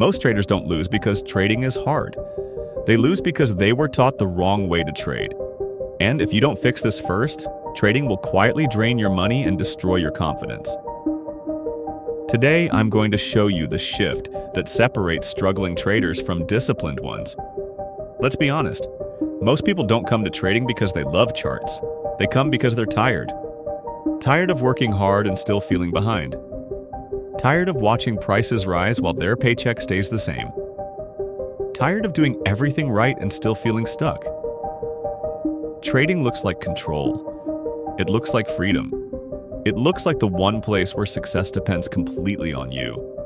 Most traders don't lose because trading is hard. They lose because they were taught the wrong way to trade. And if you don't fix this first, trading will quietly drain your money and destroy your confidence. Today, I'm going to show you the shift that separates struggling traders from disciplined ones. Let's be honest, most people don't come to trading because they love charts. They come because they're tired. Tired of working hard and still feeling behind. Tired of watching prices rise while their paycheck stays the same. Tired of doing everything right and still feeling stuck. Trading looks like control. It looks like freedom. It looks like the one place where success depends completely on you.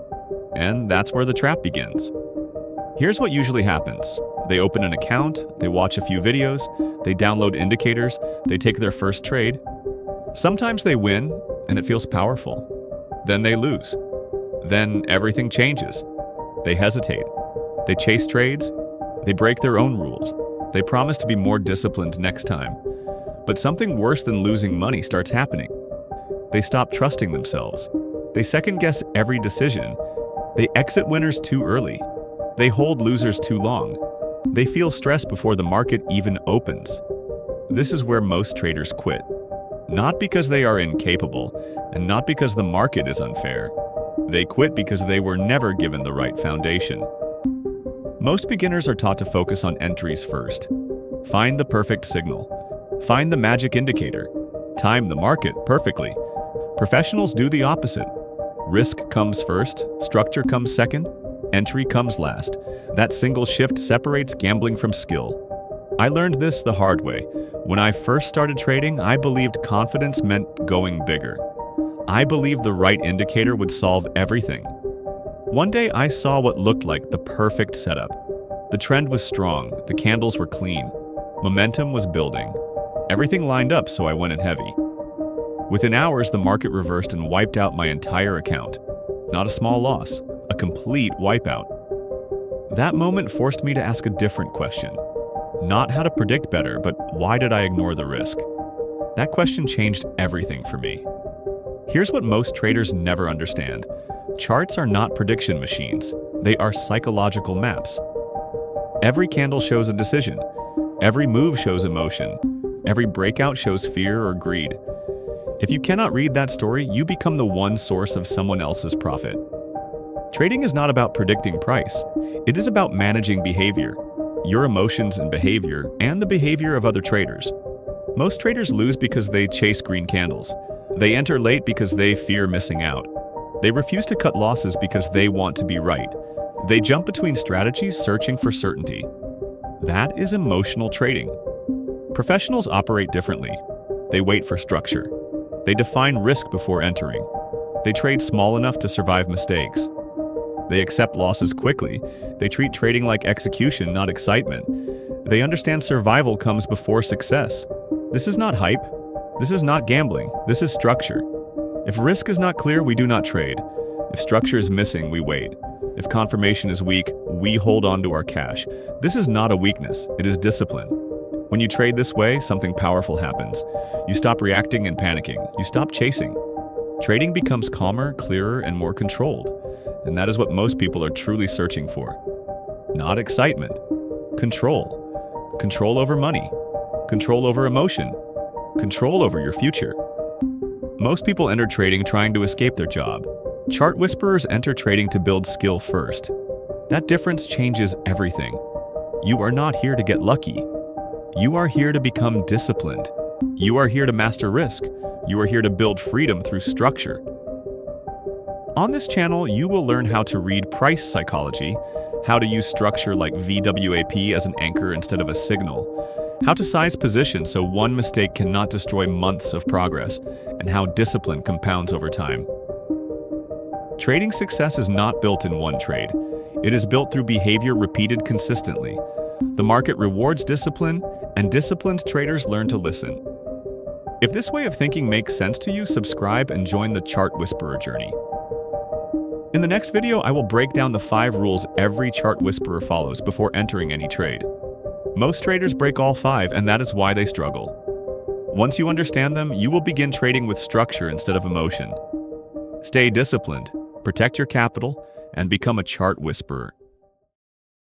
And that's where the trap begins. Here's what usually happens. They open an account, they watch a few videos, they download indicators, they take their first trade. Sometimes they win, and it feels powerful. Then they lose. Then everything changes. They hesitate. They chase trades. They break their own rules. They promise to be more disciplined next time. But something worse than losing money starts happening. They stop trusting themselves. They second-guess every decision. They exit winners too early. They hold losers too long. They feel stress before the market even opens. This is where most traders quit. Not because they are incapable, and not because the market is unfair. They quit because they were never given the right foundation. Most beginners are taught to focus on entries first. Find the perfect signal. Find the magic indicator. Time the market perfectly. Professionals do the opposite. Risk comes first, structure comes second, entry comes last. That single shift separates gambling from skill. I learned this the hard way. When I first started trading, I believed confidence meant going bigger. I believed the right indicator would solve everything. One day I saw what looked like the perfect setup. The trend was strong, the candles were clean, momentum was building. Everything lined up, so I went in heavy. Within hours, the market reversed and wiped out my entire account. Not a small loss, a complete wipeout. That moment forced me to ask a different question. Not how to predict better, but why did I ignore the risk? That question changed everything for me. Here's what most traders never understand. Charts are not prediction machines. They are psychological maps. Every candle shows a decision. Every move shows emotion. Every breakout shows fear or greed. If you cannot read that story, you become the one source of someone else's profit. Trading is not about predicting price. It is about managing behavior, your emotions and behavior, and the behavior of other traders. Most traders lose because they chase green candles. They enter late because they fear missing out. They refuse to cut losses because they want to be right. They jump between strategies searching for certainty. That is emotional trading. Professionals operate differently. They wait for structure. They define risk before entering. They trade small enough to survive mistakes. They accept losses quickly. They treat trading like execution, not excitement. They understand survival comes before success. This is not hype. This is not gambling. This is structure. If risk is not clear, we do not trade. If structure is missing, we wait. If confirmation is weak, we hold on to our cash. This is not a weakness. It is discipline. When you trade this way, something powerful happens. You stop reacting and panicking. You stop chasing. Trading becomes calmer, clearer, and more controlled. And that is what most people are truly searching for. Not excitement. Control. Control over money. Control over emotion. Control over your future. Most people enter trading trying to escape their job. Chart whisperers enter trading to build skill first. That difference changes everything. You are not here to get lucky. You are here to become disciplined. You are here to master risk. You are here to build freedom through structure. On this channel, you will learn how to read price psychology, how to use structure like VWAP as an anchor instead of a signal, how to size positions so one mistake cannot destroy months of progress, and how discipline compounds over time. Trading success is not built in one trade. It is built through behavior repeated consistently. The market rewards discipline, and disciplined traders learn to listen. If this way of thinking makes sense to you, subscribe and join the Chart Whisperer journey. In the next video, I will break down the 5 rules every chart whisperer follows before entering any trade. Most traders break all 5, and that is why they struggle. Once you understand them, you will begin trading with structure instead of emotion. Stay disciplined, protect your capital, and become a chart whisperer.